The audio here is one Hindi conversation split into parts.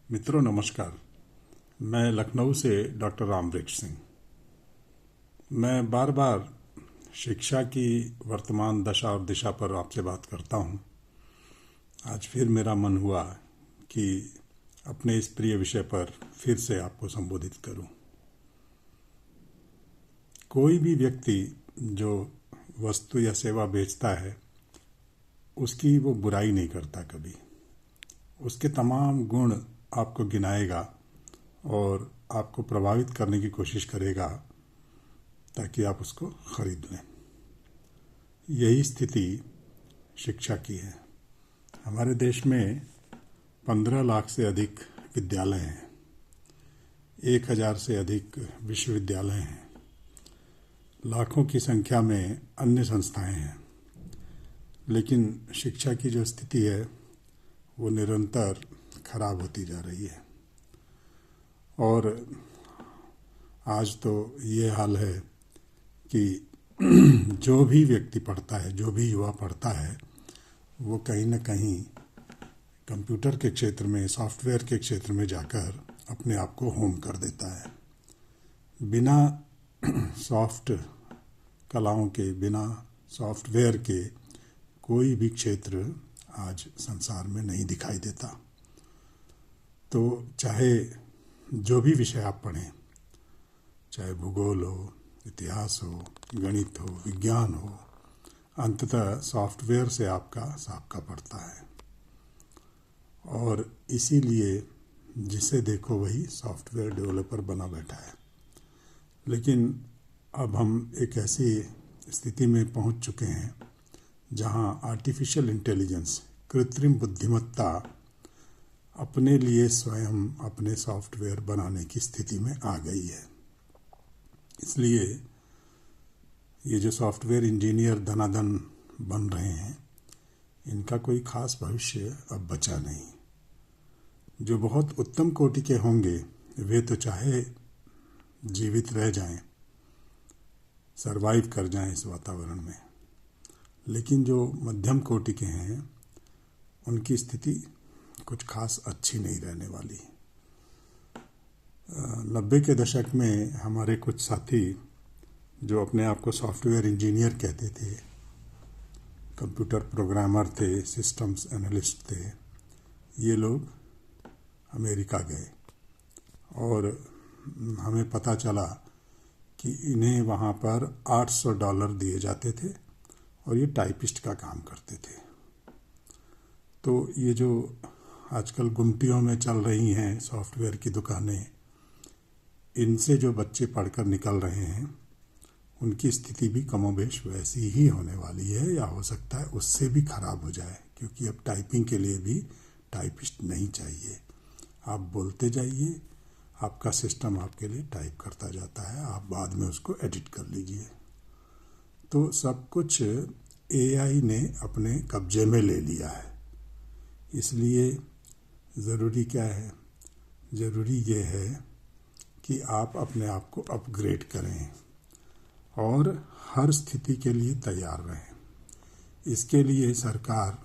मित्रों नमस्कार। मैं लखनऊ से डॉक्टर रामवृक्ष सिंह। मैं बार बार शिक्षा की वर्तमान दशा और दिशा पर आपसे बात करता हूँ। आज फिर मेरा मन हुआ कि अपने इस प्रिय विषय पर फिर से आपको संबोधित करूँ। कोई भी व्यक्ति जो वस्तु या सेवा बेचता है उसकी वो बुराई नहीं करता कभी। उसके तमाम गुण आपको गिनाएगा और आपको प्रभावित करने की कोशिश करेगा ताकि आप उसको खरीद लें। यही स्थिति शिक्षा की है। हमारे देश में 15 लाख से अधिक विद्यालय हैं, 1000 से अधिक विश्वविद्यालय हैं, लाखों की संख्या में अन्य संस्थाएं हैं, लेकिन शिक्षा की जो स्थिति है वो निरंतर खराब होती जा रही है। और आज तो ये हाल है कि जो भी व्यक्ति पढ़ता है, जो भी युवा पढ़ता है, वो कहीं न कहीं कंप्यूटर के क्षेत्र में, सॉफ्टवेयर के क्षेत्र में जाकर अपने आप को होम कर देता है। बिना सॉफ्ट कलाओं के, बिना सॉफ्टवेयर के कोई भी क्षेत्र आज संसार में नहीं दिखाई देता। तो चाहे जो भी विषय आप पढ़ें, चाहे भूगोल हो, इतिहास हो, गणित हो, विज्ञान हो, अंततः सॉफ्टवेयर से आपका साबका पड़ता है। और इसीलिए जिसे देखो वही सॉफ्टवेयर डेवलपर बना बैठा है। लेकिन अब हम एक ऐसी स्थिति में पहुंच चुके हैं जहां आर्टिफिशियल इंटेलिजेंस, कृत्रिम बुद्धिमत्ता अपने लिए स्वयं अपने सॉफ्टवेयर बनाने की स्थिति में आ गई है। इसलिए ये जो सॉफ्टवेयर इंजीनियर धनाधन बन रहे हैं, इनका कोई खास भविष्य अब बचा नहीं। जो बहुत उत्तम कोटि के होंगे वे तो चाहे जीवित रह जाएं, सरवाइव कर जाएं इस वातावरण में, लेकिन जो मध्यम कोटि के हैं उनकी स्थिति कुछ खास अच्छी नहीं रहने वाली। 90 के दशक में हमारे कुछ साथी जो अपने आप को सॉफ्टवेयर इंजीनियर कहते थे, कंप्यूटर प्रोग्रामर थे, सिस्टम्स एनालिस्ट थे, ये लोग अमेरिका गए और हमें पता चला कि इन्हें वहाँ पर $800 दिए जाते थे और ये टाइपिस्ट का काम करते थे। तो ये जो आजकल गुमटियों में चल रही हैं सॉफ्टवेयर की दुकानें, इनसे जो बच्चे पढ़कर निकल रहे हैं उनकी स्थिति भी कमोबेश वैसी ही होने वाली है, या हो सकता है उससे भी खराब हो जाए, क्योंकि अब टाइपिंग के लिए भी टाइपिस्ट नहीं चाहिए। आप बोलते जाइए, आपका सिस्टम आपके लिए टाइप करता जाता है, आप बाद में उसको एडिट कर लीजिए। तो सब कुछ एआई ने अपने कब्जे में ले लिया है। इसलिए ज़रूरी क्या है? ज़रूरी ये है कि आप अपने आप को अपग्रेड करें और हर स्थिति के लिए तैयार रहें। इसके लिए सरकार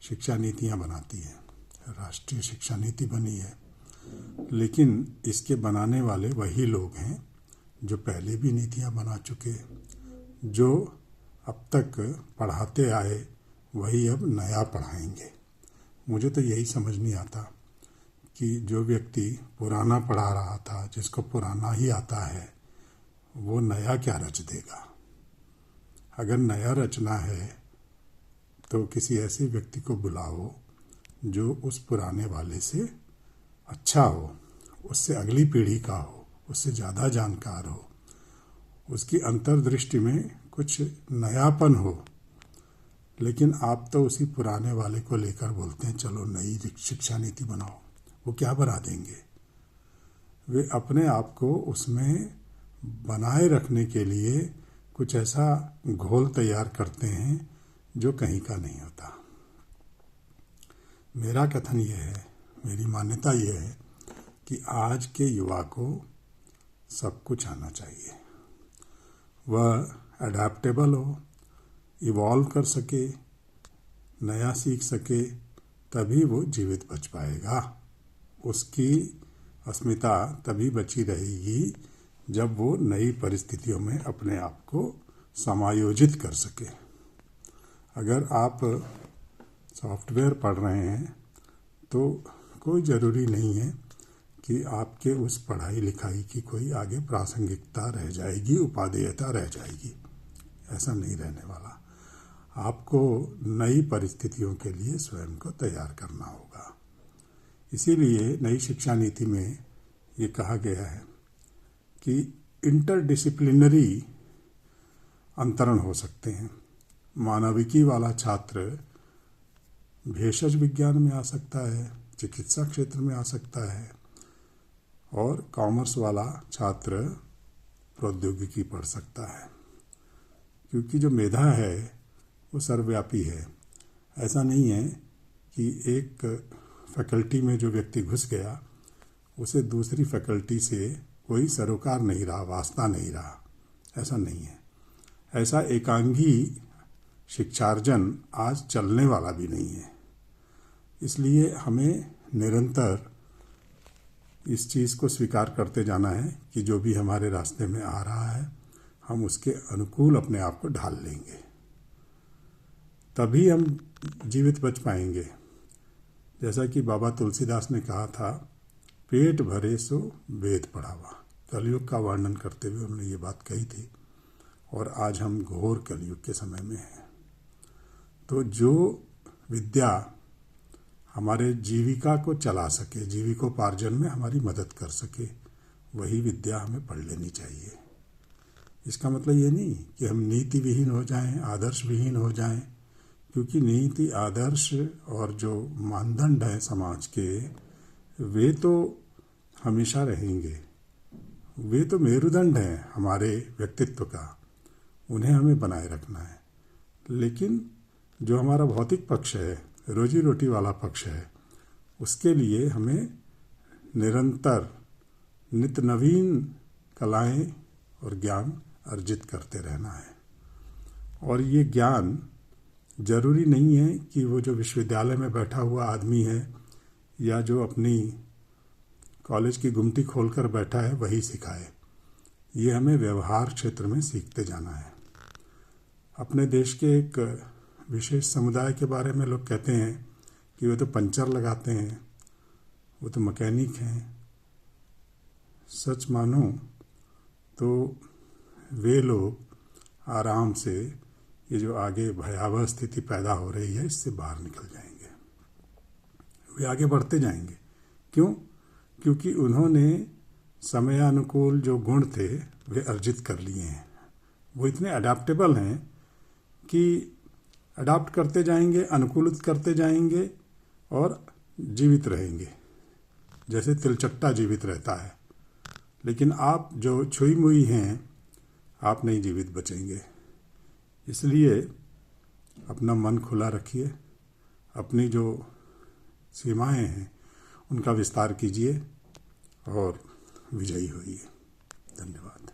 शिक्षा नीतियां बनाती है, राष्ट्रीय शिक्षा नीति बनी है, लेकिन इसके बनाने वाले वही लोग हैं जो पहले भी नीतियां बना चुके, जो अब तक पढ़ाते आए वही अब नया पढ़ाएंगे। मुझे तो यही समझ नहीं आता कि जो व्यक्ति पुराना पढ़ा रहा था, जिसको पुराना ही आता है, वो नया क्या रच देगा। अगर नया रचना है तो किसी ऐसे व्यक्ति को बुलाओ जो उस पुराने वाले से अच्छा हो, उससे अगली पीढ़ी का हो, उससे ज़्यादा जानकार हो, उसकी अंतर्दृष्टि में कुछ नयापन हो। लेकिन आप तो उसी पुराने वाले को लेकर बोलते हैं चलो नई शिक्षा नीति बनाओ। वो क्या बना देंगे? वे अपने आप को उसमें बनाए रखने के लिए कुछ ऐसा घोल तैयार करते हैं जो कहीं का नहीं होता। मेरा कथन ये है, मेरी मान्यता ये है कि आज के युवा को सब कुछ आना चाहिए। वह अडैप्टेबल हो, इवॉल्व कर सके, नया सीख सके, तभी वो जीवित बच पाएगा। उसकी अस्मिता तभी बची रहेगी जब वो नई परिस्थितियों में अपने आप को समायोजित कर सके। अगर आप सॉफ्टवेयर पढ़ रहे हैं तो कोई ज़रूरी नहीं है कि आपके उस पढ़ाई लिखाई की कोई आगे प्रासंगिकता रह जाएगी, उपादेयता रह जाएगी। ऐसा नहीं रहने वाला। आपको नई परिस्थितियों के लिए स्वयं को तैयार करना होगा। इसीलिए नई शिक्षा नीति में ये कहा गया है कि इंटरडिसिप्लिनरी अंतरण हो सकते हैं। मानविकी वाला छात्र भेषज विज्ञान में आ सकता है, चिकित्सा क्षेत्र में आ सकता है, और कॉमर्स वाला छात्र प्रौद्योगिकी पढ़ सकता है, क्योंकि जो मेधा है वो सर्वव्यापी है। ऐसा नहीं है कि एक फैकल्टी में जो व्यक्ति घुस गया उसे दूसरी फैकल्टी से कोई सरोकार नहीं रहा, वास्ता नहीं रहा। ऐसा नहीं है। ऐसा एकांगी शिक्षार्जन आज चलने वाला भी नहीं है। इसलिए हमें निरंतर इस चीज़ को स्वीकार करते जाना है कि जो भी हमारे रास्ते में आ रहा है हम उसके अनुकूल अपने आप को ढाल लेंगे, तभी हम जीवित बच पाएंगे। जैसा कि बाबा तुलसीदास ने कहा था, पेट भरे सो वेद पढ़ावा। कलयुग का वर्णन करते हुए उन्होंने ये बात कही थी, और आज हम घोर कलयुग के समय में हैं। तो जो विद्या हमारे जीविका को चला सके, जीविकोपार्जन में हमारी मदद कर सके, वही विद्या हमें पढ़ लेनी चाहिए। इसका मतलब ये नहीं कि हम नीति विहीन हो जाएं, आदर्श विहीन हो जाएं, क्योंकि नीति, आदर्श और जो मानदंड हैं समाज के, वे तो हमेशा रहेंगे। वे तो मेरुदंड हैं हमारे व्यक्तित्व का, उन्हें हमें बनाए रखना है। लेकिन जो हमारा भौतिक पक्ष है, रोजी रोटी वाला पक्ष है, उसके लिए हमें निरंतर नित्य नवीन कलाएं और ज्ञान अर्जित करते रहना है। और ये ज्ञान जरूरी नहीं है कि वो जो विश्वविद्यालय में बैठा हुआ आदमी है या जो अपनी कॉलेज की गुमटी खोलकर बैठा है वही सिखाए। ये हमें व्यवहार क्षेत्र में सीखते जाना है। अपने देश के एक विशेष समुदाय के बारे में लोग कहते हैं कि वे तो पंचर लगाते हैं, वो तो मैकेनिक हैं। सच मानो तो वे लोग आराम से ये जो आगे भयावह स्थिति पैदा हो रही है इससे बाहर निकल जाएंगे, वे आगे बढ़ते जाएंगे। क्यों? क्योंकि उन्होंने समयानुकूल जो गुण थे वे अर्जित कर लिए हैं। वो इतने अडैप्टेबल हैं कि अडॉप्ट करते जाएंगे, अनुकूलित करते जाएंगे और जीवित रहेंगे, जैसे तिलचट्टा जीवित रहता है। लेकिन आप जो छुई मुई हैं, आप नहीं जीवित बचेंगे। इसलिए अपना मन खुला रखिए, अपनी जो सीमाएं हैं उनका विस्तार कीजिए और विजयी होइए। धन्यवाद।